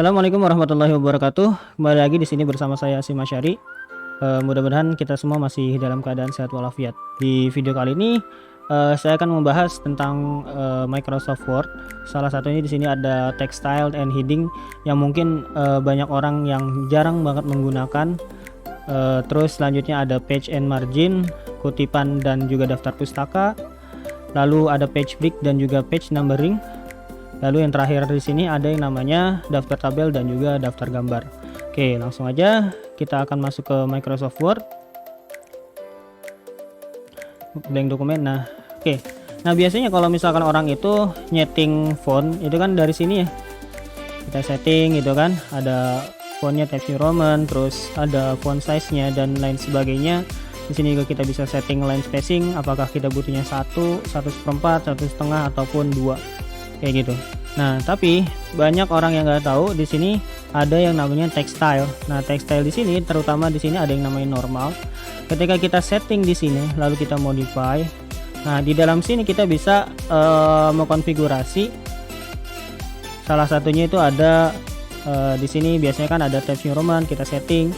Assalamualaikum warahmatullahi wabarakatuh. Kembali lagi di sini bersama saya Asim Asyari. Mudah-mudahan kita semua masih dalam keadaan sehat walafiat. Di video kali ini saya akan membahas tentang Microsoft Word. Salah satunya di sini ada text style and heading yang mungkin banyak orang yang jarang banget menggunakan. Terus selanjutnya ada page and margin, kutipan dan juga daftar pustaka. Lalu ada page break dan juga page numbering. Lalu yang terakhir di sini ada yang namanya daftar tabel dan juga daftar gambar. Oke, langsung aja kita akan masuk ke Microsoft Word. Blank dokumen. Nah, oke. Nah, biasanya kalau misalkan orang itu nyeting font itu kan dari sini ya. Kita setting gitu kan, ada fontnya Times New Roman, terus ada font size-nya dan lain sebagainya. Di sini juga kita bisa setting line spacing, apakah kita butuhnya 1, 1/4, 1/2 ataupun 2. Kayak gitu. Nah, tapi banyak orang yang nggak tahu di sini ada yang namanya text style. Nah, text style di sini terutama di sini ada yang namanya normal. Ketika kita setting di sini lalu kita modify. Nah, di dalam sini kita bisa mengkonfigurasi. Salah satunya itu ada di sini biasanya kan ada Times New Roman, kita setting.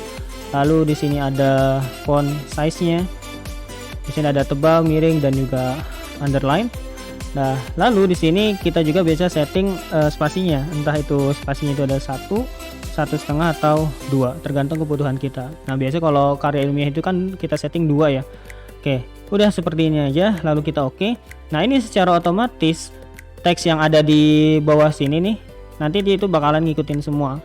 Lalu di sini ada font size-nya. Di sini ada tebal, miring dan juga underline. Nah, lalu di sini kita juga bisa setting spasinya, entah itu spasinya itu ada 1, 1,5 atau 2, tergantung kebutuhan kita. Nah, biasanya kalau karya ilmiah itu kan kita setting 2 ya. Oke, udah seperti ini aja, lalu kita oke. Nah, ini secara otomatis teks yang ada di bawah sini nih, nanti dia itu bakalan ngikutin semua.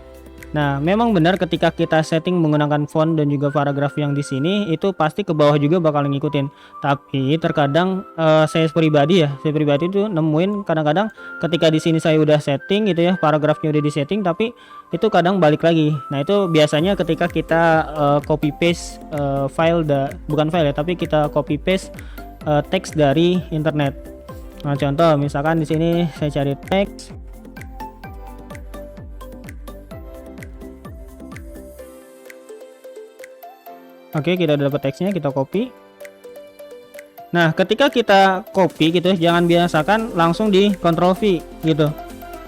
Nah, memang benar ketika kita setting menggunakan font dan juga paragraf yang di sini itu pasti ke bawah juga bakal ngikutin. Tapi terkadang saya pribadi itu nemuin kadang-kadang ketika di sini saya udah setting gitu ya, paragrafnya udah disetting tapi itu kadang balik lagi. Nah, itu biasanya ketika kita copy paste bukan file ya, tapi kita copy paste teks dari internet. Nah, contoh misalkan di sini saya cari teks. Oke, kita udah dapat teksnya, kita copy. Nah, ketika kita copy gitu, jangan biasakan langsung di Ctrl V gitu.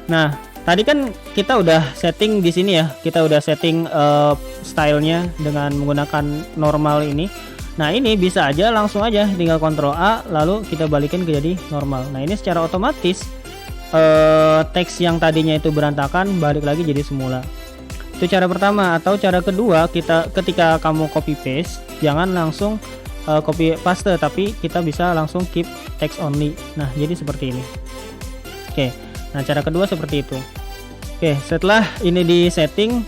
Nah, tadi kan kita udah setting di sini ya, kita udah setting stylenya dengan menggunakan normal ini. Nah, ini bisa aja langsung aja tinggal Ctrl A, lalu kita balikin ke jadi normal. Nah, ini secara otomatis teks yang tadinya itu berantakan balik lagi jadi semula. Itu cara pertama. Atau cara kedua, ketika kamu copy paste jangan langsung copy paste, tapi kita bisa langsung keep text only. Nah, jadi seperti ini. Oke, nah cara kedua seperti itu. Oke, setelah ini di setting,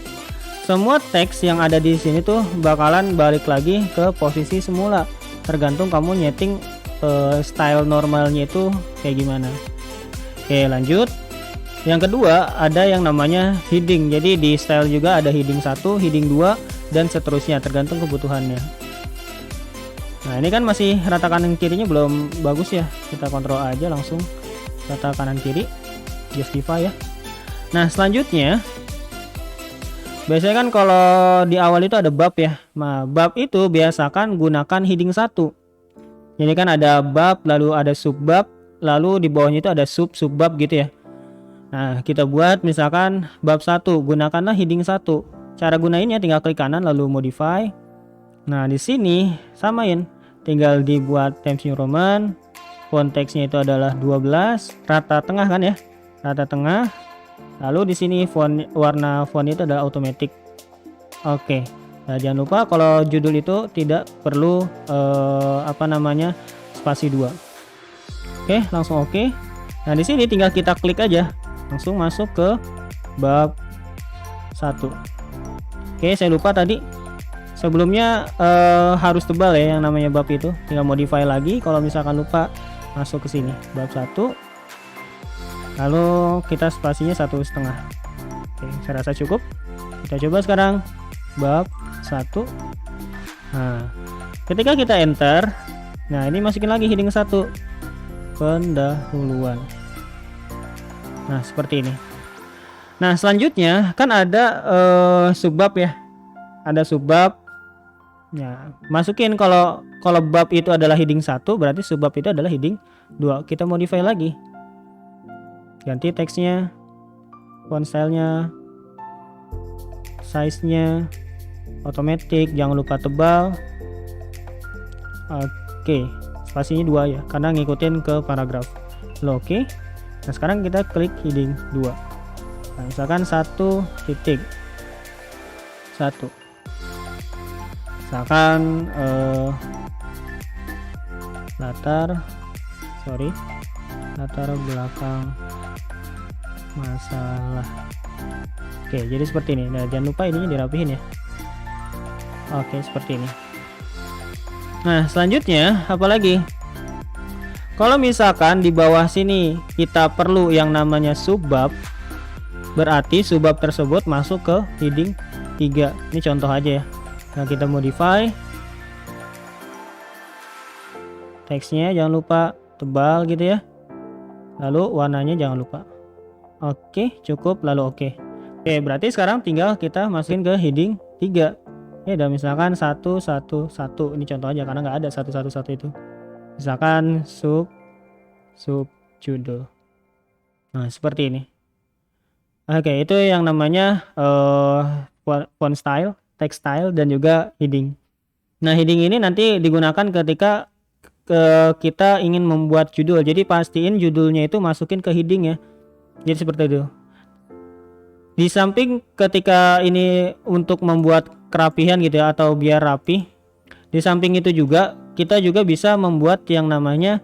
semua teks yang ada di sini tuh bakalan balik lagi ke posisi semula, tergantung kamu nyeting style normalnya itu kayak gimana. Oke, lanjut. Yang kedua ada yang namanya heading. Jadi di style juga ada heading 1, heading 2 dan seterusnya tergantung kebutuhannya. Nah, ini kan masih rata kanan kirinya belum bagus ya. Kita kontrol aja langsung rata kanan kiri, justify ya. Nah, selanjutnya biasanya kan kalau di awal itu ada bab ya. Nah, bab itu biasakan gunakan heading 1. Jadi kan ada bab, lalu ada subbab, lalu di bawahnya itu ada subbab gitu ya. Nah, kita buat misalkan bab 1, gunakanlah heading 1. Cara gunainnya tinggal klik kanan lalu modify. Nah, di sini samain, tinggal dibuat Times New Roman. Font teksnya itu adalah 12, rata tengah kan ya? Rata tengah. Lalu di sini warna font itu adalah automatic. Oke. Nah, jangan lupa kalau judul itu tidak perlu spasi 2. Oke, langsung oke. Nah, di sini tinggal kita klik aja. Langsung masuk ke bab 1. Oke, saya lupa tadi sebelumnya harus tebal ya yang namanya bab itu. Tinggal modify lagi kalau misalkan lupa, masuk ke sini bab 1. Lalu kita spasinya 1,5. Oke, saya rasa cukup. Kita coba sekarang bab 1. Nah, ketika kita enter, nah ini masukin lagi heading 1, pendahuluan. Nah, seperti ini. Nah, selanjutnya kan ada subbab ya. Ada subbab. Ya, masukin kalau bab itu adalah heading 1, berarti subbab itu adalah heading 2. Kita modify lagi. Ganti teksnya, font stylenya, size-nya otomatis, jangan lupa tebal. Oke, spasinya 2 ya, karena ngikutin ke paragraf. Lalu oke. Nah sekarang kita klik heading 2. Nah, misalkan 1 titik 1. Misalkan latar belakang masalah. Oke, jadi seperti ini. Nah, jangan lupa ininya dirapihin ya. Oke, seperti ini. Nah, selanjutnya apalagi? Kalau misalkan di bawah sini kita perlu yang namanya subbab, berarti subbab tersebut masuk ke heading 3. Ini contoh aja ya. Nah, kita modify teksnya, jangan lupa tebal gitu ya. Lalu warnanya jangan lupa. Oke, cukup, lalu oke. Oke, berarti sekarang tinggal kita masukin ke heading 3. Ya, dan misalkan 111. Ini contoh aja karena nggak ada 111 itu. Misalkan sub judul. Nah, seperti ini. Oke, itu yang namanya font style, text style, dan juga heading. Nah, heading ini nanti digunakan ketika kita ingin membuat judul. Jadi pastiin judulnya itu masukin ke heading ya. Jadi seperti itu. Di samping ketika ini untuk membuat kerapihan gitu ya, atau biar rapi, di samping itu juga kita juga bisa membuat yang namanya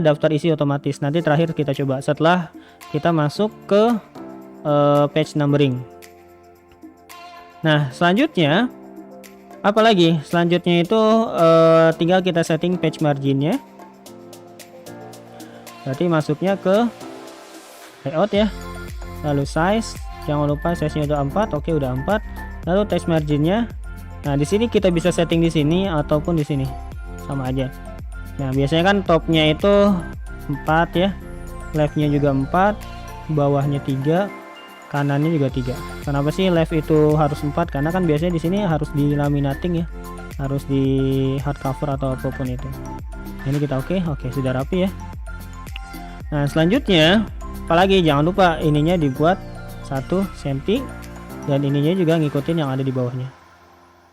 daftar isi otomatis. Nanti terakhir kita coba setelah kita masuk ke page numbering. Nah, selanjutnya apalagi? Selanjutnya itu tinggal kita setting page marginnya. Berarti masuknya ke layout ya. Lalu size, jangan lupa size-nya udah 4. Oke, udah 4. Lalu text marginnya. Nah, di sini kita bisa setting di sini ataupun di sini. Sama aja. Nah, biasanya kan topnya itu 4 ya. Left-nya juga 4, bawahnya 3, kanannya juga 3. Kenapa sih left itu harus 4? Karena kan biasanya di sini harus di laminating ya. Harus di hardcover atau apapun itu. Ini kita oke, sudah rapi ya. Nah, selanjutnya apalagi, jangan lupa ininya dibuat 1 cm dan ininya juga ngikutin yang ada di bawahnya.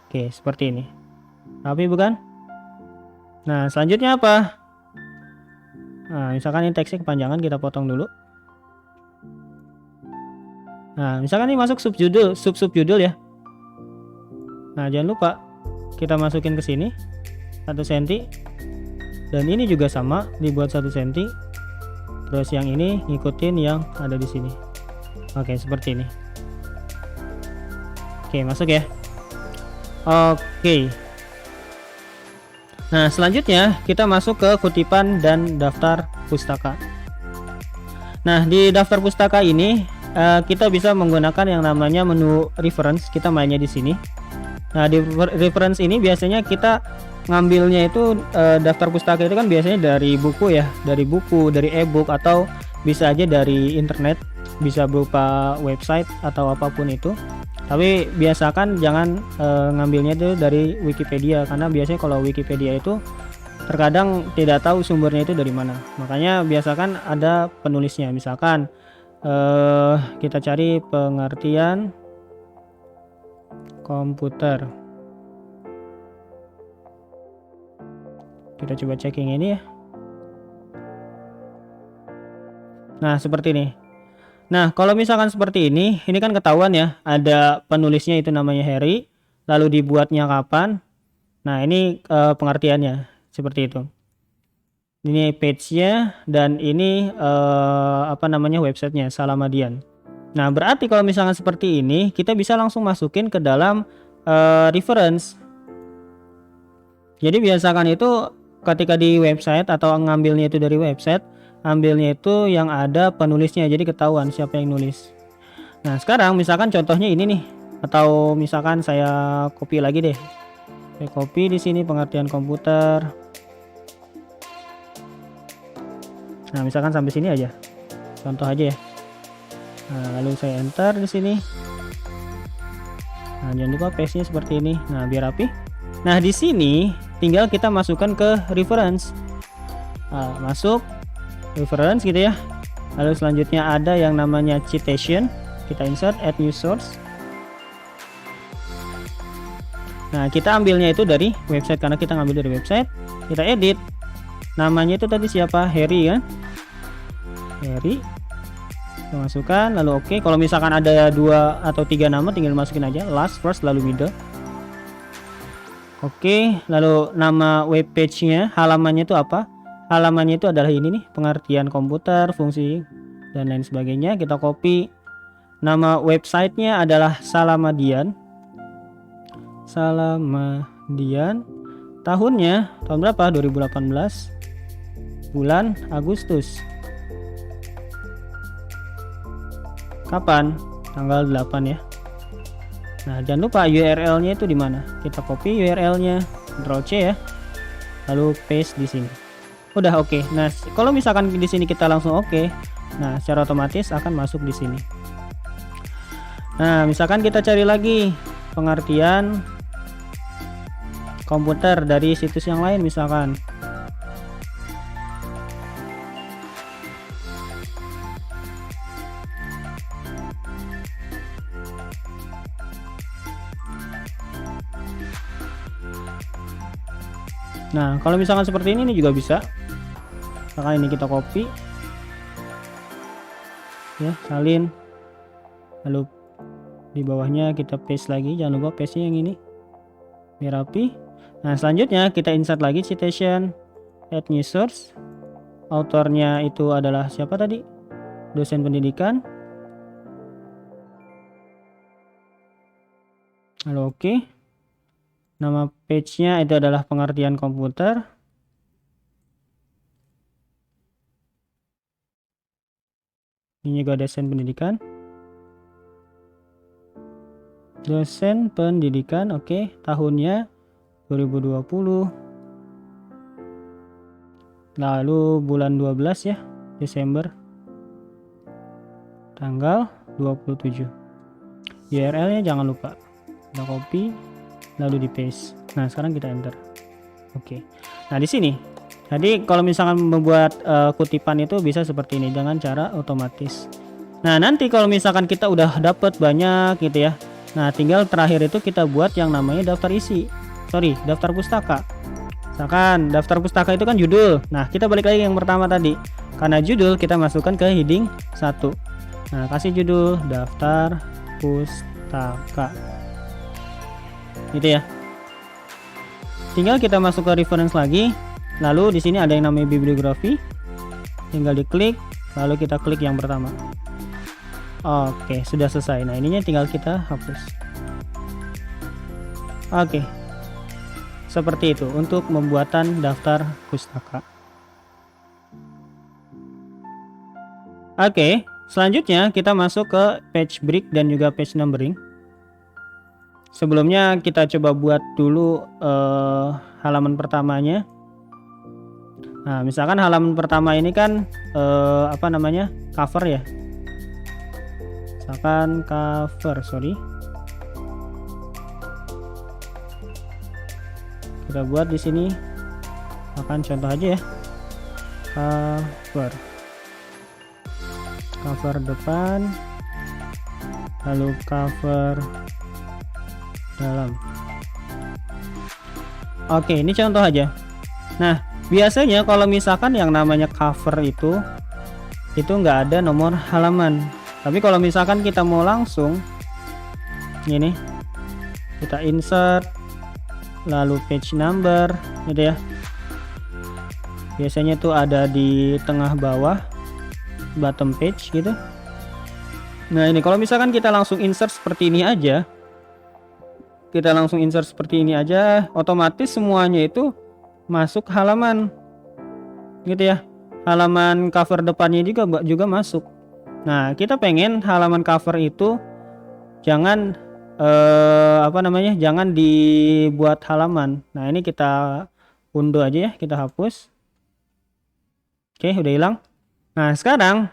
Oke, seperti ini. Rapi bukan? Nah, selanjutnya apa? Nah, misalkan ini teksnya kepanjangan, kita potong dulu. Nah, misalkan ini masuk subjudul, subjudul ya. Nah, jangan lupa kita masukin ke sini 1 cm. Dan ini juga sama, dibuat 1 cm. Terus yang ini ngikutin yang ada di sini. Oke, seperti ini. Oke, masuk ya. Oke. Nah, selanjutnya kita masuk ke kutipan dan daftar pustaka. Nah, di daftar pustaka ini kita bisa menggunakan yang namanya menu reference. Kita mainnya di sini. Nah, di reference ini biasanya kita ngambilnya itu daftar pustaka itu kan biasanya dari buku ya, dari e-book, atau bisa aja dari internet, bisa berupa website atau apapun itu. Tapi biasakan jangan ngambilnya itu dari Wikipedia, karena biasanya kalau Wikipedia itu terkadang tidak tahu sumbernya itu dari mana. Makanya biasakan ada penulisnya. Misalkan kita cari pengertian komputer. Kita coba checking ini ya. Nah, seperti ini. Nah, kalau misalkan seperti ini kan ketahuan ya, ada penulisnya itu namanya Harry, lalu dibuatnya kapan. Nah, ini pengertiannya seperti itu. Ini page-nya, dan ini websitenya, Salamadian. Nah, berarti kalau misalkan seperti ini, kita bisa langsung masukin ke dalam reference. Jadi biasakan itu ketika di website atau ngambilnya itu dari website, ambilnya itu yang ada penulisnya, jadi ketahuan siapa yang nulis. Nah, sekarang misalkan contohnya ini nih, atau misalkan saya copy lagi deh. Saya copy di sini pengertian komputer. Nah, misalkan sampai sini aja. Contoh aja ya. Nah, lalu saya enter di sini. Nah, jangan lupa paste-nya seperti ini. Nah, biar rapi. Nah, di sini tinggal kita masukkan ke reference. Nah, masuk reference gitu ya. Lalu selanjutnya ada yang namanya citation. kita insert add new source. Nah, kita ambilnya itu dari website karena kita ngambil dari website. Kita edit. Namanya itu tadi siapa? Harry kan? Harry. Kita masukkan lalu oke. Kalau misalkan ada 2 atau 3 nama tinggal masukin aja last, first, lalu middle. Oke, lalu nama web page-nya, halamannya itu apa? Halamannya itu adalah ini nih, pengertian komputer, fungsi dan lain sebagainya. Kita copy. Nama websitenya adalah Salamadian. Salamadian. Tahunnya tahun berapa? 2018. Bulan Agustus. Kapan? Tanggal 8 ya. Nah, jangan lupa URL-nya itu di mana. Kita copy URL-nya, Ctrl C ya. Lalu paste di sini. Udah oke. Nah, kalau misalkan di sini kita langsung oke, nah secara otomatis akan masuk di sini. Nah, misalkan kita cari lagi pengertian komputer dari situs yang lain misalkan. Nah, kalau misalkan seperti ini juga bisa. Misalkan ini kita copy. Ya, salin. Lalu di bawahnya kita paste lagi. Jangan lupa paste-nya yang ini. Biar rapi. Nah, selanjutnya kita insert lagi citation, add new source. Autornya itu adalah siapa tadi? Dosen pendidikan. Lalu oke. Nama page-nya itu adalah pengertian komputer. Ini juga dosen pendidikan. Dosen pendidikan, oke. Tahunnya 2020. Lalu bulan 12 ya, Desember. Tanggal 27. URL-nya jangan lupa. Kita copy, lalu di paste. Nah, sekarang kita enter. Oke. Nah, di sini. Jadi kalau misalkan membuat kutipan itu bisa seperti ini dengan cara otomatis. Nah, nanti kalau misalkan kita udah dapat banyak gitu ya. Nah, tinggal terakhir itu kita buat yang namanya daftar isi. Sorry, daftar pustaka. Misalkan daftar pustaka itu kan judul. Nah, kita balik lagi yang pertama tadi. Karena judul kita masukkan ke heading 1. Nah, kasih judul daftar pustaka. Gitu ya. Tinggal kita masuk ke reference lagi. Lalu di sini ada yang namanya bibliografi. Tinggal diklik, lalu kita klik yang pertama. Oke, sudah selesai. Nah, ininya tinggal kita hapus. Oke. Seperti itu untuk pembuatan daftar pustaka. Oke, selanjutnya kita masuk ke page break dan juga page numbering. Sebelumnya kita coba buat dulu halaman pertamanya. Nah, misalkan halaman pertama ini kan apa namanya, cover ya. Misalkan cover, sorry. Kita buat di sini. Akan contoh aja ya. Cover depan, lalu cover dalam. Oke, ini contoh aja. Nah, biasanya kalau misalkan yang namanya cover itu nggak ada nomor halaman. Tapi kalau misalkan kita mau langsung ini, kita insert lalu page number gitu ya. Biasanya tuh ada di tengah bawah, bottom page gitu. Nah, ini kalau misalkan kita langsung insert seperti ini aja, otomatis semuanya itu masuk halaman gitu ya. Halaman cover depannya juga masuk. Nah, kita pengen halaman cover itu jangan jangan dibuat halaman. Nah, ini kita undo aja ya, kita hapus. Oke, udah hilang. Nah, sekarang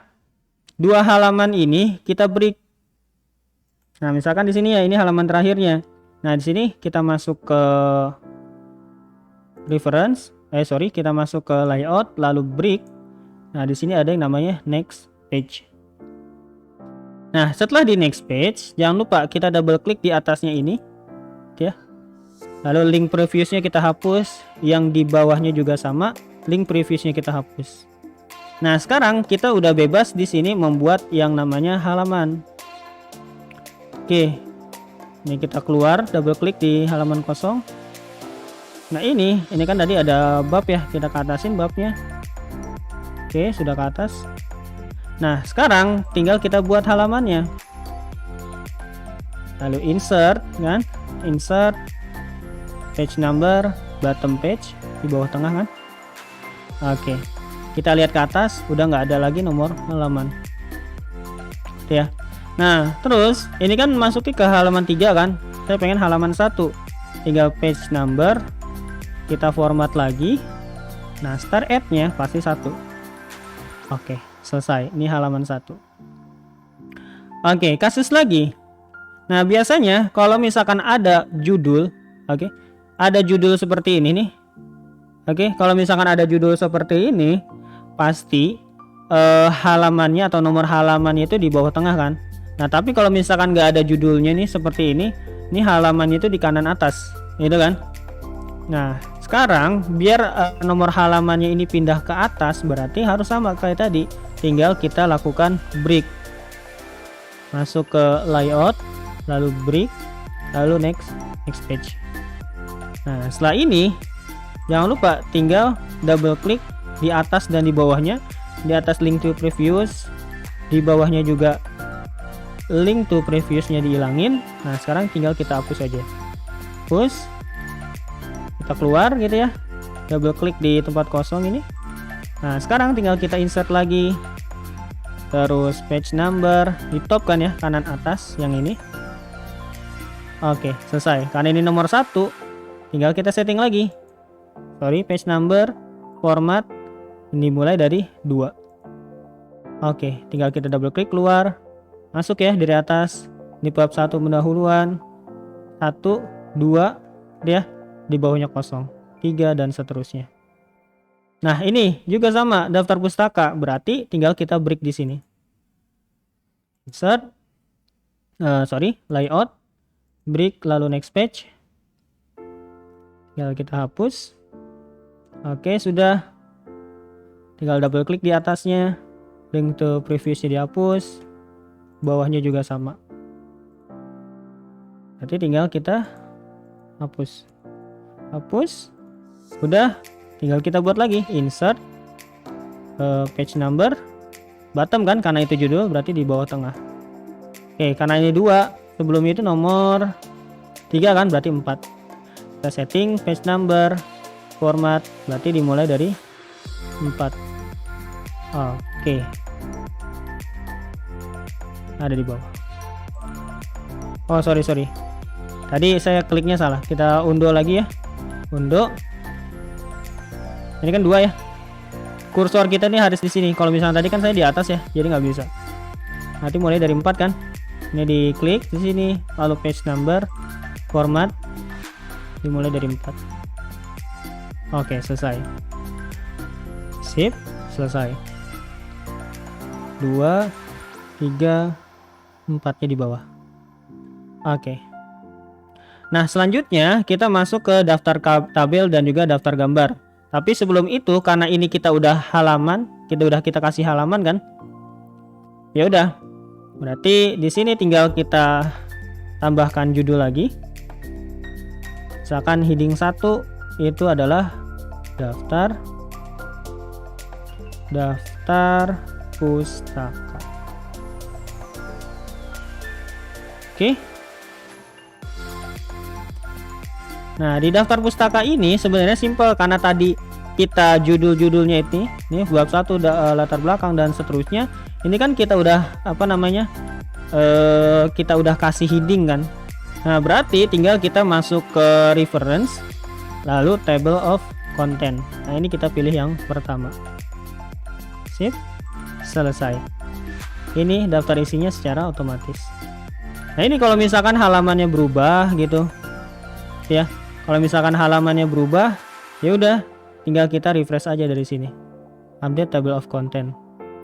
dua halaman ini kita break. Nah, misalkan di sini ya, ini halaman terakhirnya. Nah, di sini kita masuk ke reference, kita masuk ke layout lalu break. Nah, di sini ada yang namanya next page. Nah, setelah di next page, jangan lupa kita double klik di atasnya ini, ya. Lalu link previousnya kita hapus, yang di bawahnya juga sama, link previousnya kita hapus. Nah, sekarang kita udah bebas di sini membuat yang namanya halaman. Oke, ini kita keluar, double klik di halaman kosong. Nah, ini kan tadi ada bab ya, kita ke atasin babnya. Oke, sudah ke atas. Nah, sekarang tinggal kita buat halamannya. Lalu insert, kan? Insert page number, bottom page di bawah tengah kan? Oke, kita lihat ke atas, udah nggak ada lagi nomor halaman. Ya. Nah, terus ini kan masuki ke halaman 3 kan? Saya pengen halaman 1. Tinggal page number, kita format lagi. Nah, start at-nya pasti 1. Oke, selesai. Ini halaman 1. Oke, kasus lagi. Nah, biasanya kalau misalkan ada judul, oke, ada judul seperti ini nih. Oke, kalau misalkan ada judul seperti ini, pasti halamannya atau nomor halamannya itu di bawah tengah kan. Nah, tapi kalau misalkan nggak ada judulnya nih seperti ini halamannya itu di kanan atas, gitu kan. Nah, sekarang biar nomor halamannya ini pindah ke atas, berarti harus sama kayak tadi. Tinggal kita lakukan break. Masuk ke layout, lalu break, lalu next page. Nah, setelah ini jangan lupa tinggal double klik di atas dan di bawahnya. Di atas link to previous, di bawahnya juga link to previousnya dihilangin. Nah, sekarang tinggal kita hapus aja. Hapus. Kita keluar gitu ya. Double klik di tempat kosong ini. Nah, sekarang tinggal kita insert lagi. Terus page number di top kan ya, kanan atas yang ini. Oke, selesai. Karena ini nomor 1, tinggal kita setting lagi. Sorry, page number, format ini mulai dari 2. Oke, tinggal kita double klik keluar. Masuk ya dari atas. Di bab 1 pendahuluan. 1, 2, dia di bawahnya kosong. 3 dan seterusnya. Nah, ini juga sama daftar pustaka, berarti tinggal kita break di sini. Insert, layout, break, lalu next page. Tinggal kita hapus. Oke, sudah. Tinggal double klik di atasnya, link to previousnya dihapus, bawahnya juga sama. Berarti tinggal kita hapus. Udah, tinggal kita buat lagi insert page number, bottom kan karena itu judul, berarti di bawah tengah. Oke, karena ini 2, sebelumnya itu nomor 3 kan, berarti 4. Kita setting page number, format, berarti dimulai dari 4. Oke, ada di bawah. Oh, sorry, tadi saya kliknya salah. Kita undo lagi ya. Undo. Ini kan 2 ya. Kursor kita nih harus di sini. Kalau misalnya tadi kan saya di atas ya, jadi nggak bisa. Nanti mulai dari 4 kan. Ini diklik di sini, lalu page number, format, dimulai dari 4. Oke, selesai. Sip, selesai. 2, 3, 4-nya di bawah. Oke. Nah, selanjutnya kita masuk ke daftar tabel dan juga daftar gambar. Tapi sebelum itu, karena ini kita udah halaman, kita kasih halaman kan? Ya udah. Berarti di sini tinggal kita tambahkan judul lagi. Misalkan heading 1 itu adalah daftar pustaka. Oke. Nah, di daftar pustaka ini sebenarnya simple karena tadi kita judul-judulnya ini bab 1 latar belakang dan seterusnya. Ini kan kita udah kita udah kasih heading kan. Nah, berarti tinggal kita masuk ke reference lalu table of content. Nah, ini kita pilih yang pertama. Sip, selesai. Ini daftar isinya secara otomatis. Nah, ini kalau misalkan halamannya berubah gitu ya, kalau misalkan halamannya berubah, ya udah tinggal kita refresh aja dari sini, update table of content.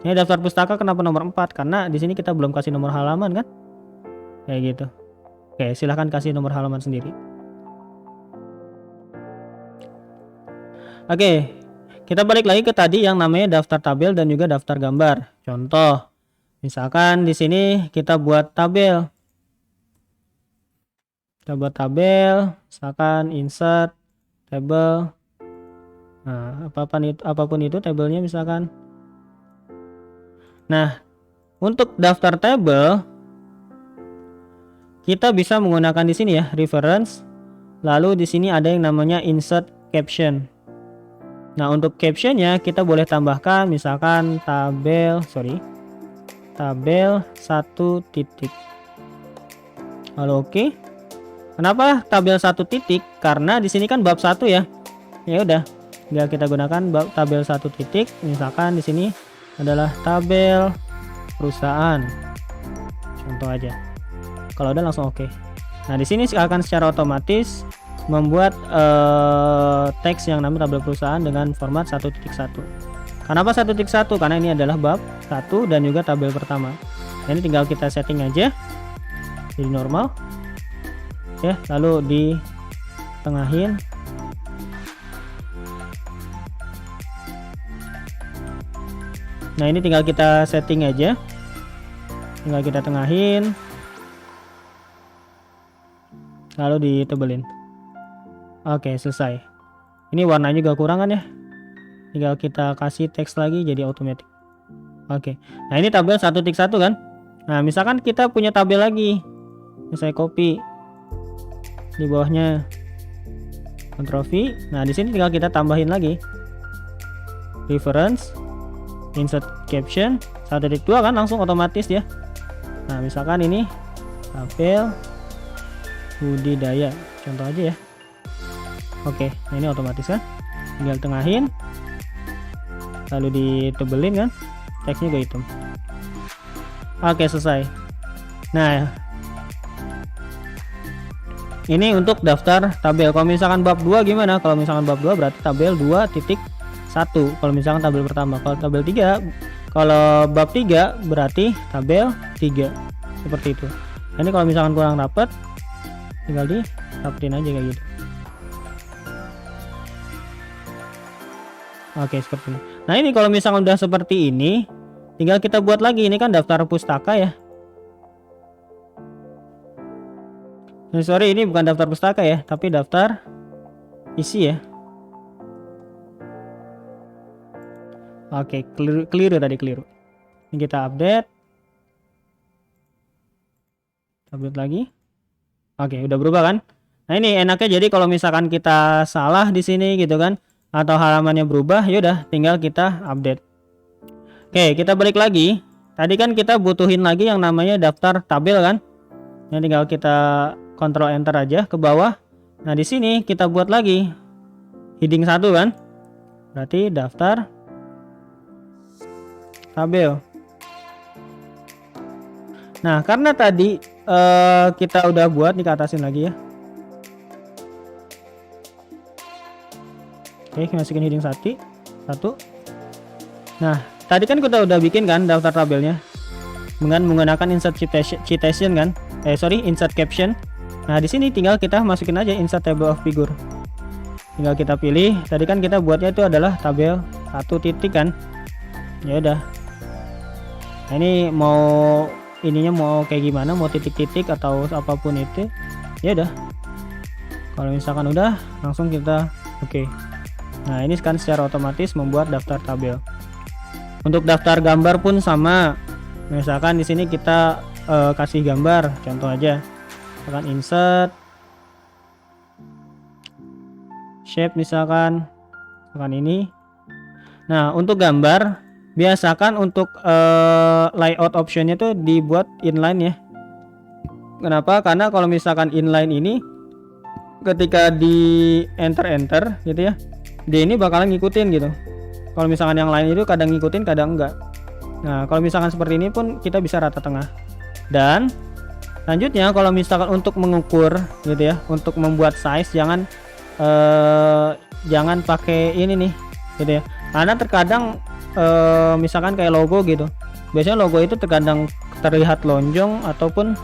Ini daftar pustaka kenapa nomor 4? Karena di sini kita belum kasih nomor halaman kan? Kayak gitu. Oke, silahkan kasih nomor halaman sendiri. Oke, kita balik lagi ke tadi yang namanya daftar tabel dan juga daftar gambar. Contoh, misalkan di sini kita buat tabel. Kita buat tabel, misalkan insert table. Nah, apapun itu tabelnya misalkan. Nah, untuk daftar tabel kita bisa menggunakan di sini ya, reference. Lalu di sini ada yang namanya insert caption. Nah, untuk captionnya kita boleh tambahkan misalkan tabel 1 titik. Lalu oke. Kenapa tabel 1 titik? Karena di sini kan bab 1 ya. Ya udah, tinggal kita gunakan tabel 1 titik. Misalkan di sini adalah tabel perusahaan. Contoh aja. Kalau udah langsung oke. Nah, di sini akan secara otomatis membuat teks yang namanya tabel perusahaan dengan format 1.1. Kenapa 1.1? Karena ini adalah bab 1 dan juga tabel pertama. Nah, ini tinggal kita setting aja jadi normal. Ya, lalu di tengahin. Nah, ini tinggal kita setting aja. Tinggal kita tengahin. Lalu ditebelin. Oke, selesai. Ini warnanya juga kurang kan ya? Tinggal kita kasih teks lagi jadi otomatis. Oke. Nah, ini tabel 1.1 kan? Nah, misalkan kita punya tabel lagi. Saya copy. Di bawahnya Ctrl V. Nah, di sini tinggal kita tambahin lagi. Reference, insert caption 1.2 kan langsung otomatis ya. Nah, misalkan ini tabel budidaya. Contoh aja ya. Oke, nah ini otomatis kan? Tinggal tengahin. Lalu ditebelin kan? Teksnya juga hitam. Oke, selesai. Nah, ini untuk daftar tabel. Kalau misalkan bab 2 gimana? Kalau misalkan bab 2 berarti tabel 2.1. Kalau misalkan tabel pertama. Kalau tabel 3, kalau bab 3 berarti tabel 3. Seperti itu. Ini kalau misalkan kurang rapat, tinggal dirapetin aja kayak gitu. Oke, seperti ini. Nah, ini kalau misalkan udah seperti ini, tinggal kita buat lagi. Ini kan daftar pustaka ya. Nah, sorry, ini bukan daftar pustaka ya, tapi daftar isi ya. Oke, keliru tadi, keliru. Ini kita update. Update lagi. Oke, udah berubah kan? Nah, ini enaknya jadi kalau misalkan kita salah di sini gitu kan, atau halamannya berubah, yaudah tinggal kita update. Oke, kita balik lagi. Tadi kan kita butuhin lagi yang namanya daftar tabel kan? Nah, tinggal kita Ctrl Enter aja ke bawah. Nah, di sini kita buat lagi heading 1 kan? Berarti daftar tabel. Nah, karena tadi kita udah buat, nih ke atasin lagi ya. Oke, masukin heading 1. Nah, tadi kan kita udah bikin kan daftar tabelnya dengan menggunakan insert citation kan? Insert caption. Nah, di sini tinggal kita masukin aja insert table of figure. Tinggal kita pilih. Tadi kan kita buatnya itu adalah tabel 1 titik kan? Ya udah. Nah, ini ininya mau kayak gimana? Mau titik-titik atau apapun itu. Ya udah. Kalau misalkan udah, langsung kita oke. Nah, ini kan secara otomatis membuat daftar tabel. Untuk daftar gambar pun sama. Misalkan di sini kita kasih gambar, contoh aja. Misalkan insert shape misalkan ini. Nah, untuk gambar biasakan untuk layout optionnya tuh dibuat inline ya. Kenapa? Karena kalau misalkan inline ini ketika di enter gitu ya, dia ini bakalan ngikutin gitu. Kalau misalkan yang lain itu kadang ngikutin kadang enggak. Nah, kalau misalkan seperti ini pun kita bisa rata tengah. Dan selanjutnya kalau misalkan untuk mengukur gitu ya, untuk membuat size jangan pakai ini nih gitu ya. Karena terkadang misalkan kayak logo gitu. Biasanya logo itu terkadang terlihat lonjong ataupun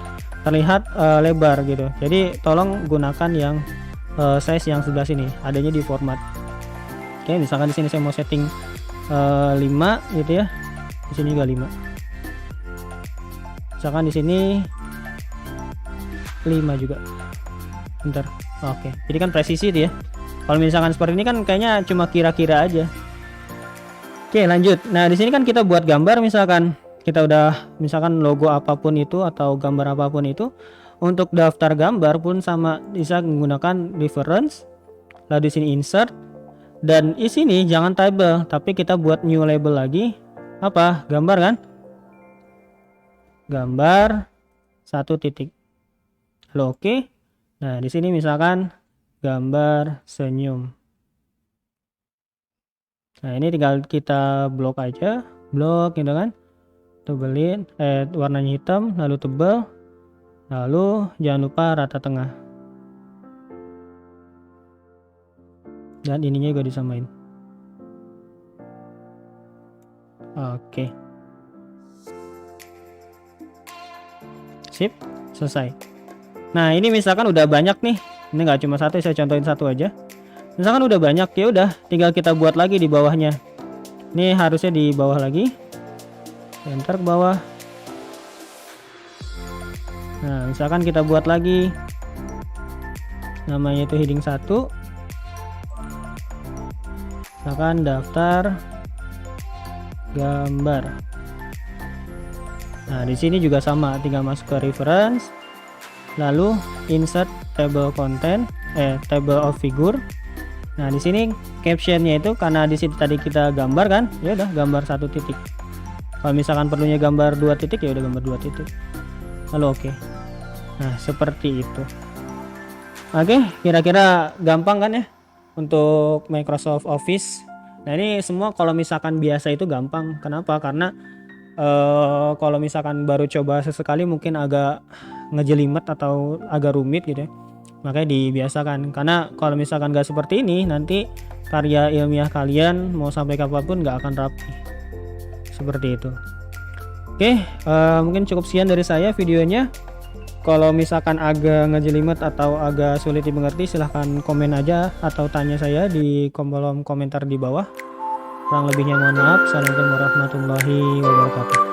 terlihat lebar gitu. Jadi tolong gunakan yang size yang sebelah sini, adanya di format. Oke, misalkan di sini saya mau setting 5 gitu ya. Di sini juga 5. Misalkan di sini 5 juga. Bentar. Oke. Jadi kan presisi itu ya. Kalau misalkan seperti ini kan kayaknya cuma kira-kira aja. Oke, lanjut. Nah, di sini kan kita buat gambar, misalkan kita udah misalkan logo apapun itu atau gambar apapun itu, untuk daftar gambar pun sama, bisa menggunakan reference. Lalu di sini insert, dan di sini jangan table, tapi kita buat new label lagi. Apa? Gambar kan? Gambar 1 titik. Lalu oke. Nah, di sini misalkan gambar senyum. Nah, ini tinggal kita blok aja, blok gitu kan. Tebelin, warnanya hitam, lalu tebal, lalu jangan lupa rata tengah. Dan ininya juga disamain. Oke. Sip, selesai. Nah, ini misalkan udah banyak nih. Ini nggak cuma satu, saya contohin satu aja. Misalkan udah banyak, ya udah tinggal kita buat lagi di bawahnya. Ini harusnya di bawah lagi. Enter ke bawah. Nah, misalkan kita buat lagi. Namanya itu heading 1. Misalkan daftar gambar. Nah, di sini juga sama, tinggal masuk ke reference, lalu insert table content, table of figure. Nah, di sini captionnya itu karena di sini tadi kita gambar kan, ya udah gambar 1 titik. Kalau misalkan perlunya gambar 2 titik, ya udah gambar 2 titik. Lalu oke. Nah, seperti itu. Oke, kira-kira gampang kan ya untuk Microsoft Office. Nah, ini semua kalau misalkan biasa itu gampang. Kenapa? Karena kalau misalkan baru coba sesekali mungkin agak ngejelimet atau agak rumit gitu ya, makanya dibiasakan. Karena kalau misalkan nggak seperti ini, nanti karya ilmiah kalian mau sampai kapanpun nggak akan rapi seperti itu. Oke, mungkin cukup sekian dari saya videonya. Kalau misalkan agak ngejelimet atau agak sulit dimengerti, silahkan komen aja atau tanya saya di kolom komentar di bawah. Kurang lebihnya mohon maaf. Assalamualaikum warahmatullahi wabarakatuh.